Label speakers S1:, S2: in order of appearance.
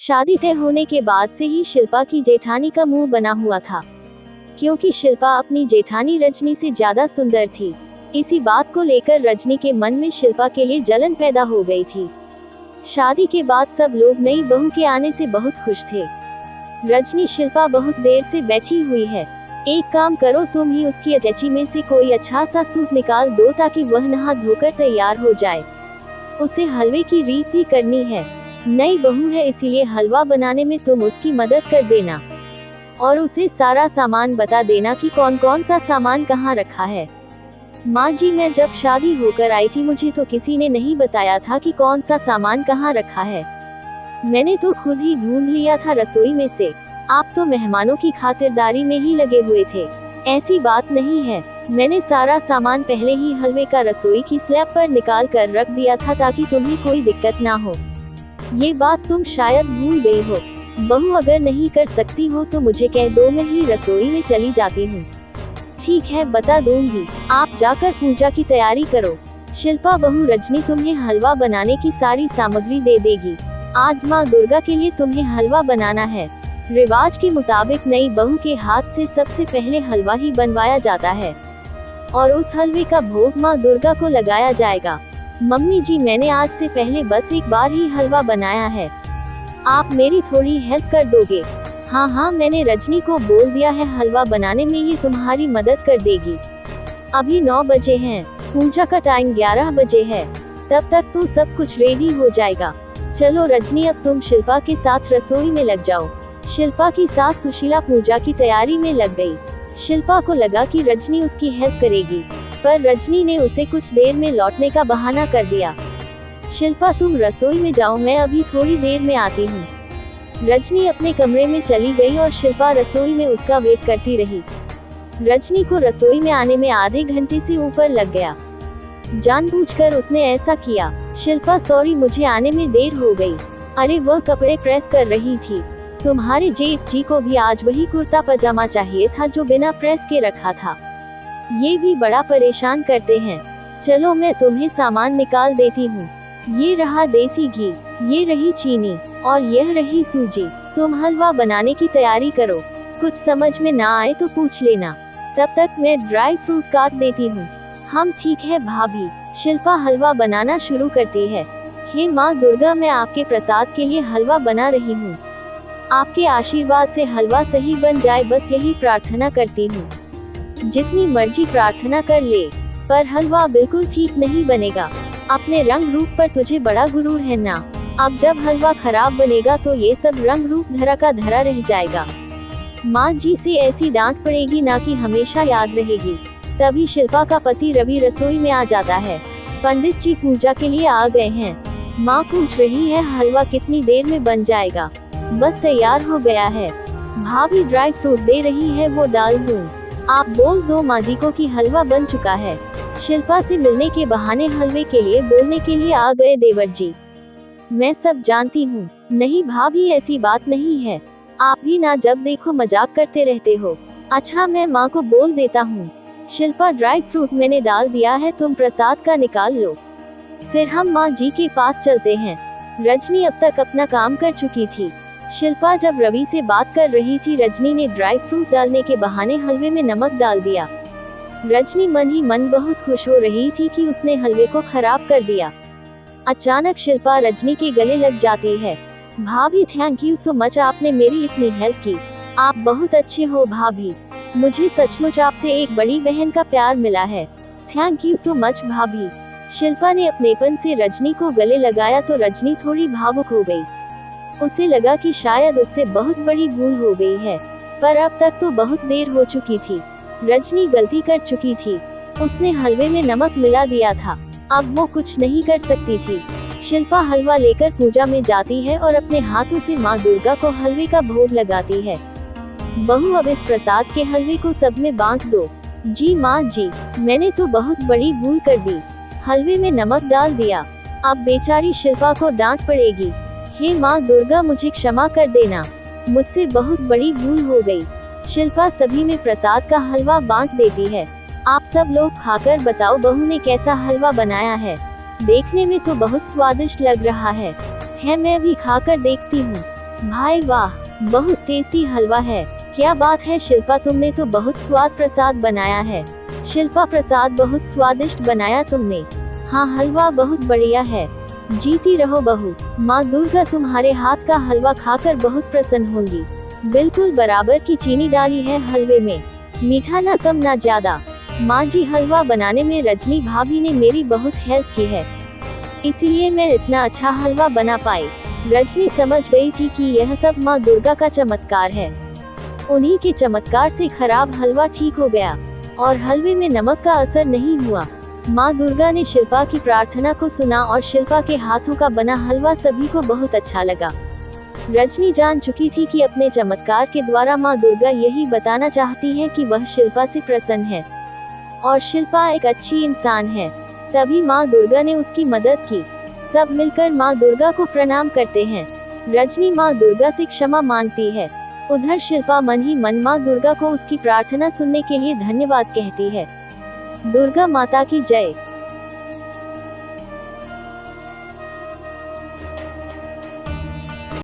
S1: शादी तय होने के बाद से ही शिल्पा की जेठानी का मुंह बना हुआ था, क्योंकि शिल्पा अपनी जेठानी रजनी से ज्यादा सुंदर थी। इसी बात को लेकर रजनी के मन में शिल्पा के लिए जलन पैदा हो गई थी। शादी के बाद सब लोग नई बहू के आने से बहुत खुश थे। रजनी, शिल्पा बहुत देर से बैठी हुई है, एक काम करो, तुम ही उसकी अटैची में से कोई अच्छा सा सूट निकाल दो ताकि वह नहा धोकर तैयार हो जाए। उसे हलवे की रीत भी करनी है, नई बहू है इसीलिए हलवा बनाने में तुम उसकी मदद कर देना और उसे सारा सामान बता देना कि कौन कौन सा सामान कहाँ रखा है। माँ जी, मैं जब शादी होकर आई थी मुझे तो किसी ने नहीं बताया था कि कौन सा सामान कहाँ रखा है। मैंने तो खुद ही ढूंढ लिया था रसोई में से। आप तो मेहमानों की खातिरदारी में ही लगे हुए थे। ऐसी बात नहीं है, मैंने सारा सामान पहले ही हलवे का रसोई की स्लैब पर निकाल कर रख दिया था ताकि तुम्हें कोई दिक्कत ना हो। ये बात तुम शायद भूल गई हो। बहू, अगर नहीं कर सकती हो तो मुझे कह दो, मैं ही रसोई में चली जाती हूँ। ठीक है, बता दूंगी, आप जाकर पूजा की तैयारी करो। शिल्पा बहू, रजनी तुम्हें हलवा बनाने की सारी सामग्री दे देगी। आज माँ दुर्गा के लिए तुम्हें हलवा बनाना है। रिवाज के मुताबिक नई बहू के हाथ से सबसे पहले हलवा ही बनवाया जाता है और उस हलवे का भोग माँ दुर्गा को लगाया जाएगा। मम्मी जी, मैंने आज से पहले बस एक बार ही हलवा बनाया है, आप मेरी थोड़ी हेल्प कर दोगे? हाँ हाँ, मैंने रजनी को बोल दिया है हलवा बनाने में ये तुम्हारी मदद कर देगी। अभी 9 बजे हैं, पूजा का टाइम 11 बजे है, तब तक तो सब कुछ रेडी हो जाएगा। चलो रजनी, अब तुम शिल्पा के साथ रसोई में लग जाओ। शिल्पा की सास सुशीला पूजा की तैयारी में लग गई। शिल्पा को लगा कि रजनी उसकी हेल्प करेगी, पर रजनी ने उसे कुछ देर में लौटने का बहाना कर दिया। शिल्पा, तुम रसोई में जाओ, मैं अभी थोड़ी देर में आती हूँ। रजनी अपने कमरे में चली गई और शिल्पा रसोई में उसका वेट करती रही। रजनी को रसोई में आने में आधे घंटे से ऊपर लग गया। जानबूझकर उसने ऐसा किया। शिल्पा, सॉरी, मुझे आने में देर हो गई। अरे, वह कपड़े प्रेस कर रही थी। तुम्हारे जेठ जी को भी आज वही कुर्ता पजामा चाहिए था जो बिना प्रेस के रखा था। ये भी बड़ा परेशान करते हैं। चलो मैं तुम्हें सामान निकाल देती हूँ। ये रहा देसी घी, ये रही चीनी और यह रही सूजी। तुम हलवा बनाने की तैयारी करो, कुछ समझ में ना आए तो पूछ लेना, तब तक मैं ड्राई फ्रूट काट देती हूँ। हम ठीक है भाभी। शिल्पा हलवा बनाना शुरू करती है। हे माँ दुर्गा, मैं आपके प्रसाद के लिए हलवा बना रही हूँ, आपके आशीर्वाद से हलवा सही बन जाए, बस यही प्रार्थना करती हूँ। जितनी मर्जी प्रार्थना कर ले, पर हलवा बिल्कुल ठीक नहीं बनेगा। अपने रंग रूप पर तुझे बड़ा गुरूर है ना। अब जब हलवा खराब बनेगा तो ये सब रंग रूप धरा का धरा रह जाएगा। माँ जी से ऐसी डांट पड़ेगी ना कि हमेशा याद रहेगी। तभी शिल्पा का पति रवि रसोई में आ जाता है। पंडित जी पूजा के लिए आ गए हैं। माँ पूछ रही है हलवा कितनी देर में बन जाएगा? बस तैयार हो गया है। भाभी ड्राई फ्रूट दे रही है, वो डाल दूं? आप बोल दो माँ जी को कि हलवा बन चुका है। शिल्पा से मिलने के बहाने हलवे के लिए बोलने के लिए आ गए देवर जी। मैं सब जानती हूँ। नहीं भाभी, ऐसी बात नहीं है, आप भी ना जब देखो मजाक करते रहते हो। अच्छा, मैं माँ को बोल देता हूँ। शिल्पा, ड्राई फ्रूट मैंने डाल दिया है, तुम प्रसाद का निकाल लो, फिर हम माँ जी के पास चलते हैं। रजनी अब तक अपना काम कर चुकी थी। शिल्पा जब रवि से बात कर रही थी, रजनी ने ड्राई फ्रूट डालने के बहाने हलवे में नमक डाल दिया। रजनी मन ही मन बहुत खुश हो रही थी कि उसने हलवे को खराब कर दिया। अचानक शिल्पा रजनी के गले लग जाती है। भाभी, थैंक यू सो मच, आपने मेरी इतनी हेल्प की। आप बहुत अच्छे हो भाभी, मुझे सचमुच आपसे एक बड़ी बहन का प्यार मिला है। थैंक यू सो मच भाभी। शिल्पा ने अपनेपन से रजनी को गले लगाया तो रजनी थोड़ी भावुक हो गई। उसे लगा कि शायद उससे बहुत बड़ी भूल हो गई है, पर अब तक तो बहुत देर हो चुकी थी। रजनी गलती कर चुकी थी, उसने हलवे में नमक मिला दिया था, अब वो कुछ नहीं कर सकती थी। शिल्पा हलवा लेकर पूजा में जाती है और अपने हाथों से माँ दुर्गा को हलवे का भोग लगाती है। बहू, अब इस प्रसाद के हलवे को सब में बांट दो। जी माँ जी, मैंने तो बहुत बड़ी भूल कर दी, हलवे में नमक डाल दिया, अब बेचारी शिल्पा को डांट पड़ेगी। हे माँ दुर्गा, मुझे क्षमा कर देना, मुझसे बहुत बड़ी भूल हो गई। शिल्पा सभी में प्रसाद का हलवा बांट देती है। आप सब लोग खाकर बताओ बहू ने कैसा हलवा बनाया है। देखने में तो बहुत स्वादिष्ट लग रहा है, मैं भी खाकर देखती हूँ। भाई वाह, बहुत टेस्टी हलवा है। क्या बात है शिल्पा, तुमने तो बहुत स्वाद प्रसाद बनाया है। शिल्पा, प्रसाद बहुत स्वादिष्ट बनाया तुमने। हाँ, हलवा बहुत बढ़िया है। जीती रहो बहू। माँ दुर्गा तुम्हारे हाथ का हलवा खाकर बहुत प्रसन्न होंगी। बिल्कुल बराबर की चीनी डाली है हलवे में, मीठा ना कम ना ज्यादा। माँ जी, हलवा बनाने में रजनी भाभी ने मेरी बहुत हेल्प की है, इसीलिए मैं इतना अच्छा हलवा बना पाई। रजनी समझ गई थी कि यह सब माँ दुर्गा का चमत्कार है। उन्हीं के चमत्कार से खराब हलवा ठीक हो गया और हलवे में नमक का असर नहीं हुआ। माँ दुर्गा ने शिल्पा की प्रार्थना को सुना और शिल्पा के हाथों का बना हलवा सभी को बहुत अच्छा लगा। रजनी जान चुकी थी कि अपने चमत्कार के द्वारा माँ दुर्गा यही बताना चाहती है कि वह शिल्पा से प्रसन्न है और शिल्पा एक अच्छी इंसान है। तभी माँ दुर्गा ने उसकी मदद की। सब मिलकर माँ दुर्गा को प्रणाम करते हैं। रजनी माँ दुर्गा से क्षमा मांगती है। उधर शिल्पा मन ही मन माँ दुर्गा को उसकी प्रार्थना सुनने के लिए धन्यवाद कहती है। दुर्गा माता की जय।